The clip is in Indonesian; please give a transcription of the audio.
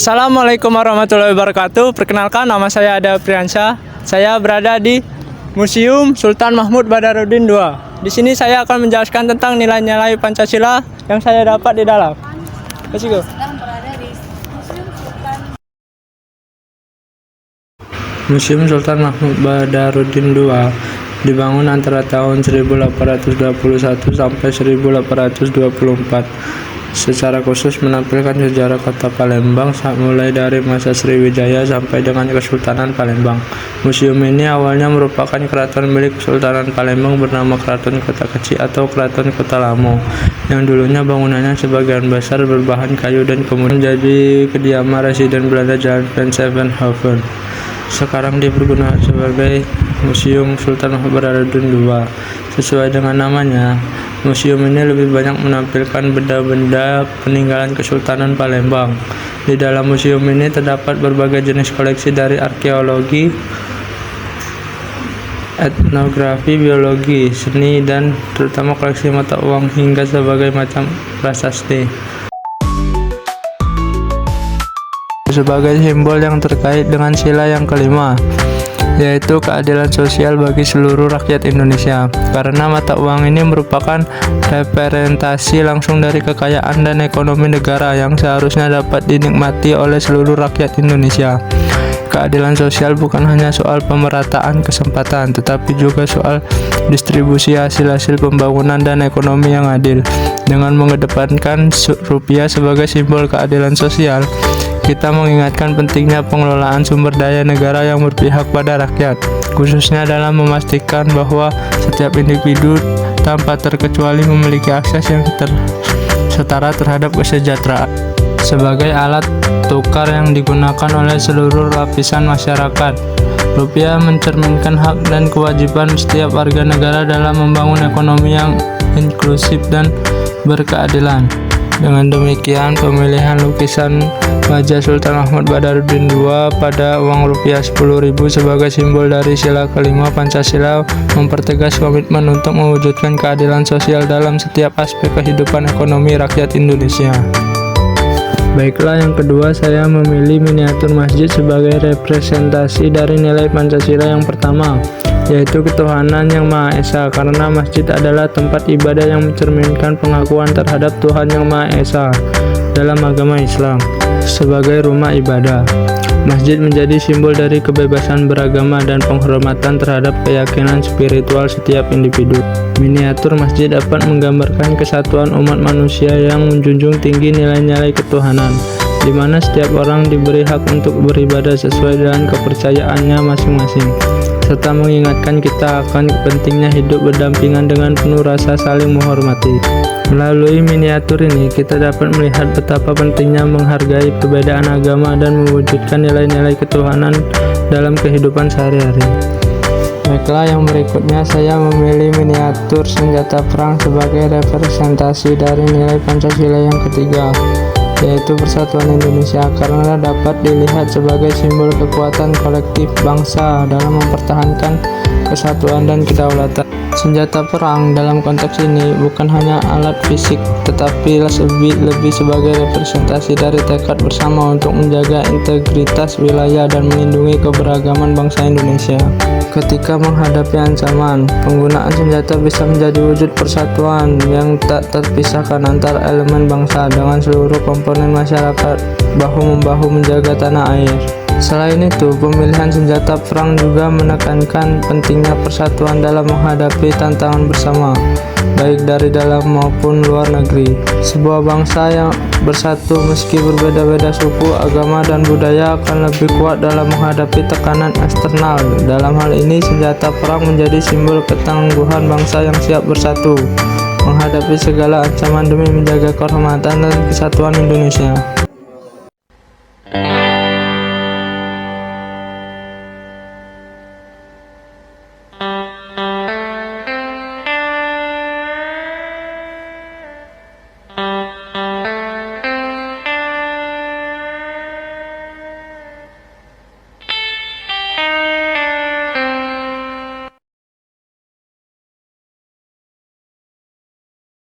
Assalamualaikum warahmatullahi wabarakatuh. Perkenalkan, nama saya Ada Priansyah. Saya berada di Museum Sultan Mahmud Badarudin II. Di sini saya akan menjelaskan tentang nilai-nilai Pancasila yang saya dapat di dalam. Let's go. Museum Sultan Mahmud Badarudin II dibangun antara tahun 1821 sampai 1824. Secara khusus menampilkan sejarah kota Palembang mulai dari masa Sriwijaya sampai dengan Kesultanan Palembang. Museum ini awalnya merupakan keraton milik Kesultanan Palembang bernama Keraton Kota Kecil atau Keraton Kota Lamo, yang dulunya bangunannya sebagian besar berbahan kayu dan kemudian menjadi kediaman residen Belanda Jalan Van Zevenhoven. Sekarang dipergunakan sebagai Museum Sultan Mahmud Badarudin II. Sesuai dengan namanya, museum ini lebih banyak menampilkan benda-benda peninggalan Kesultanan Palembang. Di dalam museum ini terdapat berbagai jenis koleksi dari arkeologi, etnografi, biologi, seni, dan terutama koleksi mata uang hingga berbagai macam prasasti. Sebagai simbol yang terkait dengan sila yang kelima, yaitu keadilan sosial bagi seluruh rakyat Indonesia, karena mata uang ini merupakan representasi langsung dari kekayaan dan ekonomi negara yang seharusnya dapat dinikmati oleh seluruh rakyat Indonesia. Keadilan sosial bukan hanya soal pemerataan kesempatan, tetapi juga soal distribusi hasil-hasil pembangunan dan ekonomi yang adil. Dengan mengedepankan rupiah sebagai simbol keadilan sosial, kita mengingatkan pentingnya pengelolaan sumber daya negara yang berpihak pada rakyat, khususnya dalam memastikan bahwa setiap individu tanpa terkecuali memiliki akses yang setara terhadap kesejahteraan. Sebagai alat tukar yang digunakan oleh seluruh lapisan masyarakat, rupiah mencerminkan hak dan kewajiban setiap warga negara dalam membangun ekonomi yang inklusif dan berkeadilan. Dengan demikian, pemilihan lukisan wajah Sultan Mahmud Badarudin II pada uang rupiah 10.000 sebagai simbol dari sila kelima Pancasila mempertegas komitmen untuk mewujudkan keadilan sosial dalam setiap aspek kehidupan ekonomi rakyat Indonesia. Baiklah, yang kedua, saya memilih miniatur masjid sebagai representasi dari nilai Pancasila yang pertama, yaitu ketuhanan yang Maha Esa, karena masjid adalah tempat ibadah yang mencerminkan pengakuan terhadap Tuhan yang Maha Esa dalam agama Islam sebagai rumah ibadah. Masjid menjadi simbol dari kebebasan beragama dan penghormatan terhadap keyakinan spiritual setiap individu. Miniatur masjid dapat menggambarkan kesatuan umat manusia yang menjunjung tinggi nilai-nilai ketuhanan, di mana setiap orang diberi hak untuk beribadah sesuai dengan kepercayaannya masing-masing, serta mengingatkan kita akan pentingnya hidup berdampingan dengan penuh rasa saling menghormati. Melalui miniatur ini, kita dapat melihat betapa pentingnya menghargai perbedaan agama dan mewujudkan nilai-nilai ketuhanan dalam kehidupan sehari-hari. Baiklah, yang berikutnya saya memilih miniatur senjata perang sebagai representasi dari nilai Pancasila yang ketiga, yaitu persatuan Indonesia, karena dapat dilihat sebagai simbol kekuatan kolektif bangsa dalam mempertahankan kesatuan dan kedaulatan. Senjata perang dalam konteks ini bukan hanya alat fisik, tetapi lebih sebagai representasi dari tekad bersama untuk menjaga integritas wilayah dan melindungi keberagaman bangsa Indonesia. Ketika menghadapi ancaman, penggunaan senjata bisa menjadi wujud persatuan yang tak terpisahkan antar elemen bangsa dengan seluruh komponen masyarakat bahu-membahu menjaga tanah air. Selain itu, pemilihan senjata perang juga menekankan pentingnya persatuan dalam menghadapi tantangan bersama, baik dari dalam maupun luar negeri. Sebuah bangsa yang bersatu meski berbeda-beda suku, agama, dan budaya akan lebih kuat dalam menghadapi tekanan eksternal. Dalam hal ini, senjata perang menjadi simbol ketangguhan bangsa yang siap bersatu menghadapi segala ancaman demi menjaga kehormatan dan kesatuan Indonesia.